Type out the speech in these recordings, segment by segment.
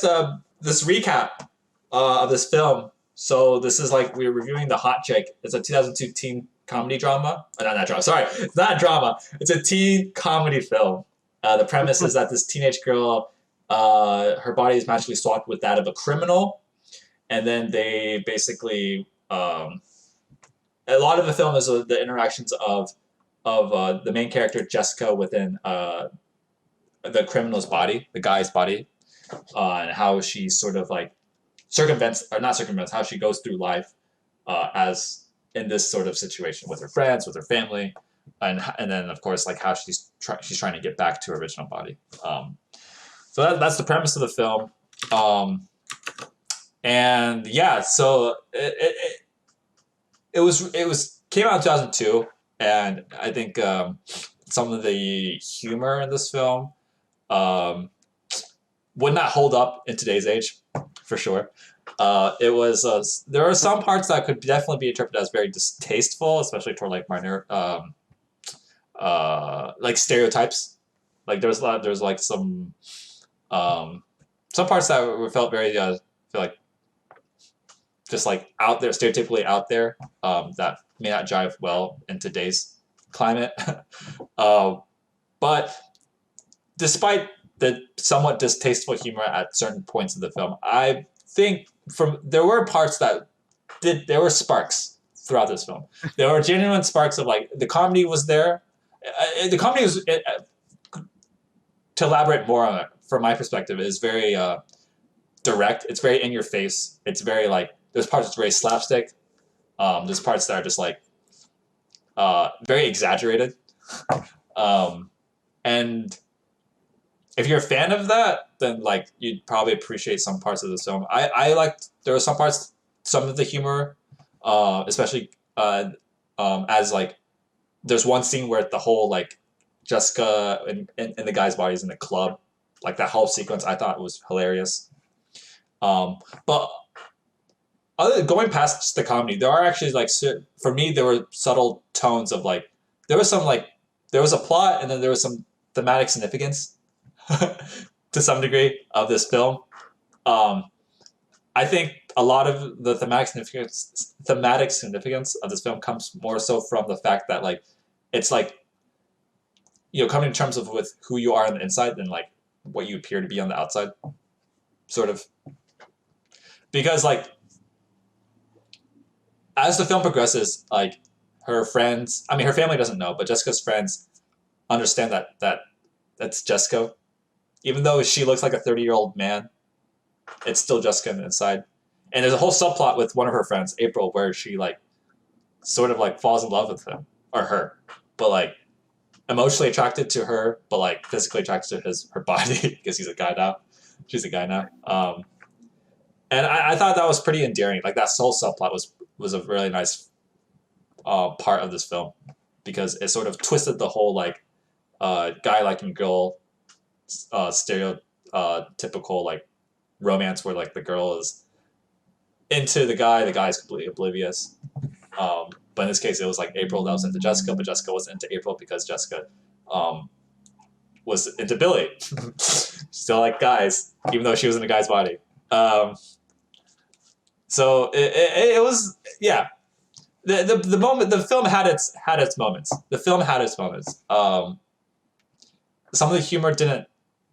guess this recap of this film. So this is like we're reviewing The Hot Chick. It's a 2002 teen comedy drama. Not drama. Sorry, it's not a drama. It's a teen comedy film. The premise is that this teenage girl, her body is magically swapped with that of a criminal, and then they basically a lot of the film is the interactions of the main character Jessica within the criminal's body, the guy's body, and how she sort of like how she goes through life as in this sort of situation with her friends, with her family, and then of course like how she's trying to get back to her original body. So that's the premise of the film, and yeah, so it was came out in 2002, and I think some of the humor in this film would not hold up in today's age, for sure. It was there are some parts that could definitely be interpreted as very distasteful, especially toward like minor like stereotypes. Like there's like some parts that were felt very feel like just like out there, stereotypically out there, that may not jive well in today's climate. But despite the somewhat distasteful humor at certain points of the film, I think there were parts there were sparks throughout this film. There were genuine sparks of like the comedy was there. The comedy was, to elaborate more on it, from my perspective, is very direct. It's very in your face. It's very like there's parts that's very slapstick. There's parts that are just like very exaggerated. And if you're a fan of that, then like you'd probably appreciate some parts of this film. I liked there were some parts, some of the humor, especially as like there's one scene where the whole like Jessica and the guy's bodies in the club, like that whole sequence, I thought was hilarious. But going past just the comedy, there are actually like for me there were subtle tones of like there was a plot and then there was some thematic significance to some degree of this film. I think a lot of the thematic significance of this film comes more so from the fact that like it's like coming to terms with who you are on the inside than like what you appear to be on the outside, sort of. Because like as the film progresses, like her friends, I mean her family doesn't know, but Jessica's friends understand that that's Jessica. Even though she looks like a 30-year-old man, it's still Jessica on the inside. And there's a whole subplot with one of her friends, April, where she like sort of like falls in love with him or her, but like emotionally attracted to her, but like physically attracted to her body because he's a guy now. She's a guy now. And I thought that was pretty endearing. Like that whole subplot was a really nice part of this film because it sort of twisted the whole like guy liking girl stereotypical like romance where like the girl is into the guy's completely oblivious. But in this case, it was like April that was into Jessica, but Jessica was into April because Jessica was into Billy. Still like guys, even though she was in a guy's body. So it was, yeah. The moment the film had its moments. The film had its moments. Some of the humor didn't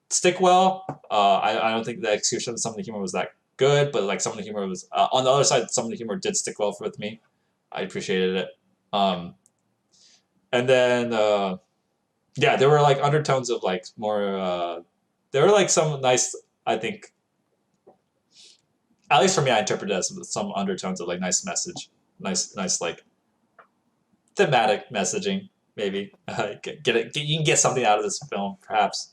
stick well. I don't think the execution of some of the humor was that good, but like some of the humor was on the other side. Some of the humor did stick well with me. I appreciated it. And then yeah, there were like undertones of like more. There were like some nice, I think. At least for me, I interpreted it as some undertones of like nice message, nice like thematic messaging. Maybe get it. You can get something out of this film, perhaps.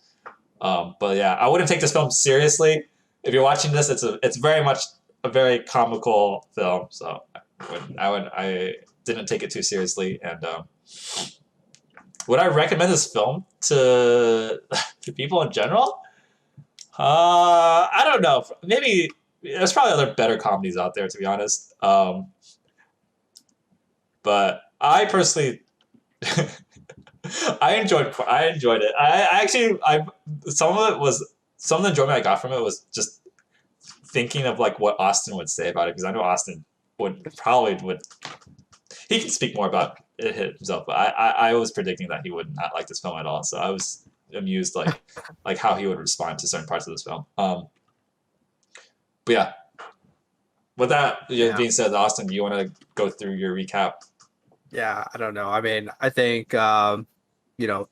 But yeah, I wouldn't take this film seriously. If you're watching this, it's very much a very comical film. So I didn't take it too seriously. And would I recommend this film to people in general? I don't know. Maybe there's probably other better comedies out there, to be honest. But I personally. I enjoyed it. I actually some of the enjoyment I got from it was just thinking of like what Austin would say about it because I know Austin would he can speak more about it himself, but I was predicting that he would not like this film at all. So I was amused like how he would respond to certain parts of this film. But yeah, with that Yeah. being said, Austin, do you want to go through your recap? Yeah, I don't know. I mean, I think you know,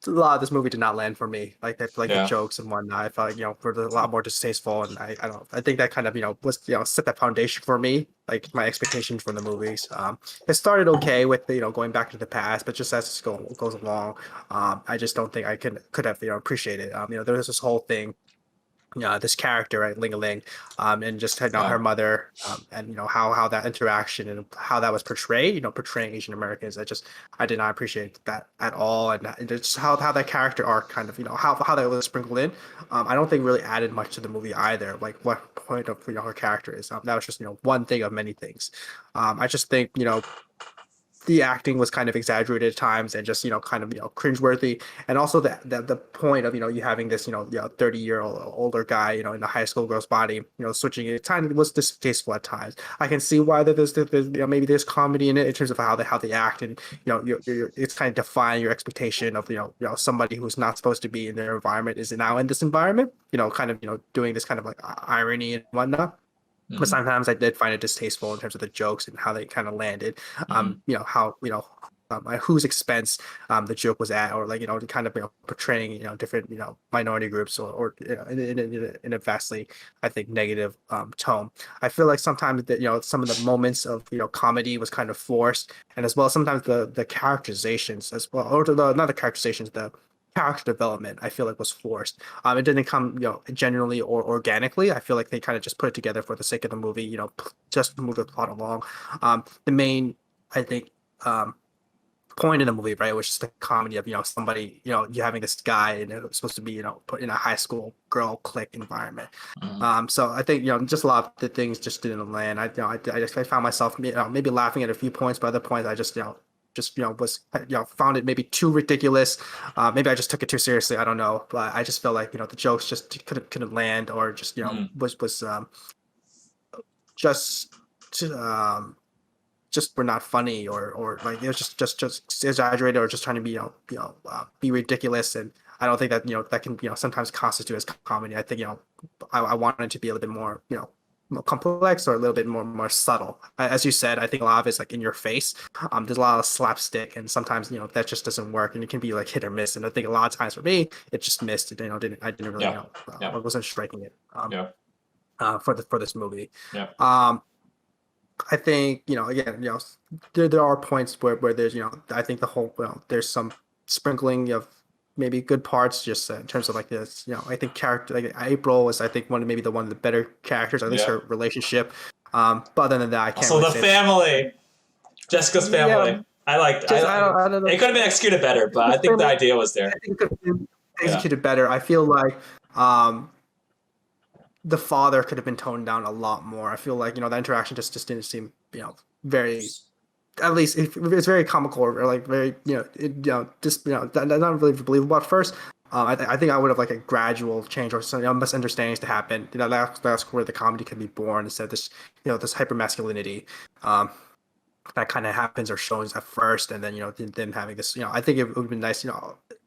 a lot of this movie did not land for me. Like the Yeah. jokes and whatnot. I felt like, were a lot more distasteful, and I don't. I think that kind of was set the foundation for me, like my expectations from the movies. It started okay with going back to the past, but just as goes along, I just don't think I could have appreciated. There was this whole thing, this character, right, Ling Ling, and just her Yeah. mother, and how that interaction and how that was portrayed, portraying Asian Americans. I did not appreciate that at all, and just how that character arc kind of how that was sprinkled in. I don't think really added much to the movie either. Like what point of her character is. That was just one thing of many things. I just think the acting was kind of exaggerated at times and just kind of cringeworthy, and also the point of you having this 30-year-old older guy in a high school girl's body switching it kind of was distasteful at times. I can see why there's maybe there's comedy in it in terms of how they act, and it's kind of defying your expectation of somebody who's not supposed to be in their environment is now in this environment, kind of doing this kind of like irony and whatnot. But Mm-hmm. sometimes I did find it distasteful in terms of the jokes and how they kind of landed. Mm-hmm. How at whose expense the joke was at, or like kind of portraying different minority groups, or in a vastly, I think, negative tone. I feel like sometimes that some of the moments of comedy was kind of forced, and as well as sometimes the characterizations as well, or not the characterizations, the character development I feel like was forced. It didn't come genuinely or organically. I feel like they kind of just put it together for the sake of the movie, just to move the plot along. The main, I think, point in the movie, right, which is the comedy of somebody, you having this guy and it was supposed to be put in a high school girl clique environment. Mm-hmm. So I think just a lot of the things just didn't land. I found myself maybe laughing at a few points, but other points I just was found it maybe too ridiculous. Maybe I just took it too seriously. I don't know, but I just felt like the jokes just couldn't land, or just Mm-hmm. was just um just were not funny, or like it was just exaggerated, or just trying to be be ridiculous. And I don't think that that can sometimes constitute as comedy. I think I wanted it to be a little bit more more complex, or a little bit more subtle. As you said, I think a lot of it's like in your face. There's a lot of slapstick, and sometimes that just doesn't work, and it can be like hit or miss. And I think a lot of times for me, it just missed. It, didn't I didn't really Yeah. I Yeah. wasn't striking it Yeah. for this movie. Yeah. Um, I think again there are points where there's I think the whole there's some sprinkling of maybe good parts, just in terms of like this I think character, like April was, I think, one of the better characters, at least Yeah. her relationship. But other than that, I can't Also, really the say. family, Jessica's Yeah, family. I liked. just I don't know. It could have been executed better, but I This think the family, idea was I there. think, could have been Yeah. executed better. I feel like um the father could have been toned down a lot more. I feel like that interaction just didn't seem very, at least it's very comical, or like very just not really believable at first. I think I would have like a gradual change, or some misunderstandings to happen. That's where the comedy can be born, instead of this this hyper masculinity that kind of happens or shows at first, and then then having this I think it would have been nice,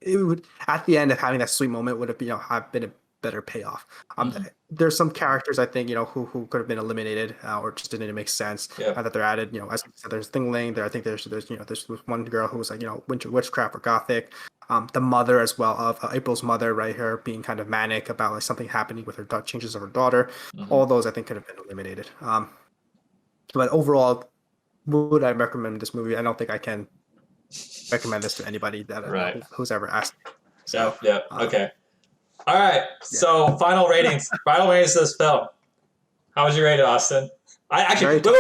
it would, at the end of having that sweet moment, would have been have been a better payoff. Mm-hmm. There's some characters I think who could have been eliminated, or just didn't make sense, Yeah. that they're added. As I said, there's Thing Ling there. I think there's one girl who was like witchcraft or gothic. The mother as well, of April's mother, right, her being kind of manic about like something happening with her changes of her daughter. Mm-hmm. All those I think could have been eliminated. But overall, would I recommend this movie? I don't think I can recommend this to anybody that Right. who's ever asked. Yeah. So, Yeah. Okay. All right. yeah. So final ratings. Final ratings of this film. How would you rate it, Austin? I actually Very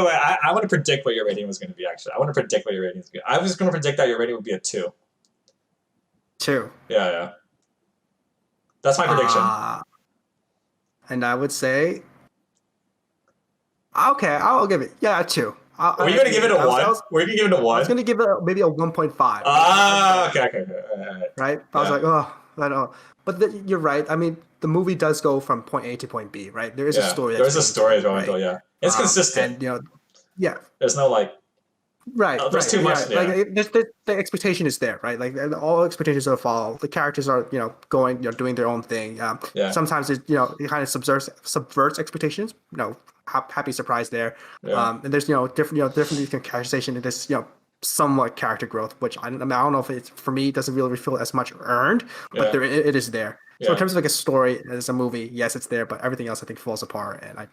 wait. I want to predict what your rating was going to be. Actually, I want to predict what your rating is going to be. I was going to predict that your rating would be a 2. 2. Yeah. Yeah. That's my prediction. And I would say, okay, I'll give it, a 2. Were you going to give it a 1? Were you going to give it a 1? I was going to give it maybe a 1.5. Ah, okay. All right. Right? I was like, oh, I don't. But you're right. I mean, the movie does go from point A to point B, right? There is a Yeah, story that's there's a being story told, going right? on. Yeah, it's consistent. And yeah, There's no like, right, there's right, too much. yeah. Like Yeah, the expectation is there, right? Like all expectations are follow. The characters are going doing their own thing. yeah, Sometimes it kind of subverts expectations. Happy surprise there. yeah, And there's different characterization in this somewhat character growth, which I mean, I don't know if it's for me it doesn't really feel as much earned, but yeah, it is there. So in yeah. terms of like a story as a movie, yes, it's there, but everything else I think falls apart, and I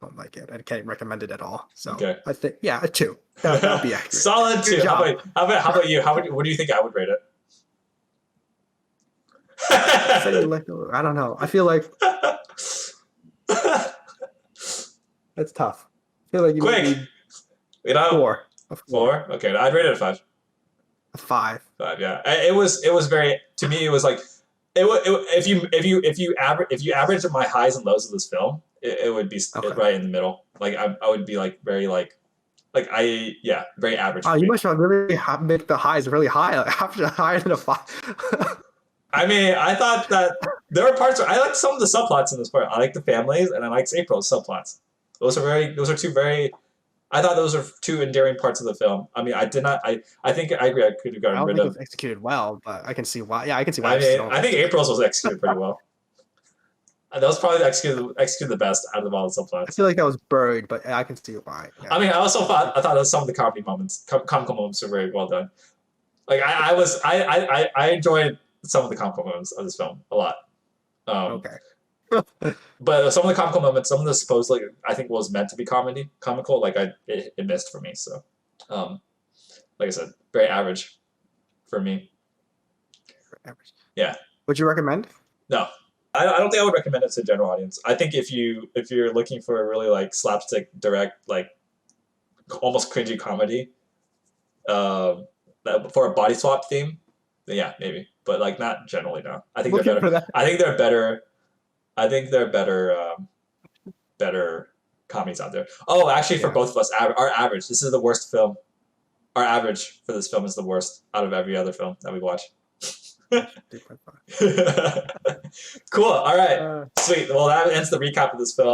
don't like it. I can't recommend it at all. So Okay. I think a two. That would be accurate. Solid Good two. How job. about you? What do you think I would rate Say you it? like I don't know. I feel like that's tough. I feel like you Quick, maybe you know, four. A four. 4. Okay, I'd rate it a 5. A five. 5. Yeah, it was very to me. It was like if you average my highs and lows of this film, it would be Okay. right in the middle. Like I would be like very very average Oh, for you me. must really make the highs really high, after higher than a five. I mean, I thought that there were parts where I liked some of the subplots in this part. I like the families and I liked April's subplots. Those are two very I thought those are two endearing parts of the film. I mean, I did not. I think I agree. I could have I gotten don't rid think of. it's executed well, but I can see why. Yeah, I can see why I it's mean, thrown I think to. April's was executed pretty well. That was probably executed the best out of all the I subplots. feel like that was buried, but I can see why. Yeah. I mean, I thought that some of the comedy moments, comical moments, were very well done. Like I enjoyed some of the comical moments of this film a lot. Um, Okay. but some of the comical moments, some of the supposedly I think was meant to be comical, like it missed for me. So, um, like I said, very average for me. Yeah. Would you recommend? No, I don't think I would recommend it to the general audience. I think if you're looking for a really like slapstick, direct, like almost cringy comedy, for a body swap theme, then yeah, maybe. But like not generally. No, I think they're Looking better. for that. I think they're better. I think they're better comedies out there. Oh, actually, for Yeah. both of us, our average. This is the worst film. Our average for this film is the worst out of every other film that we watch. 3.5. Cool. All right. Sweet. Well, that ends the recap of this film.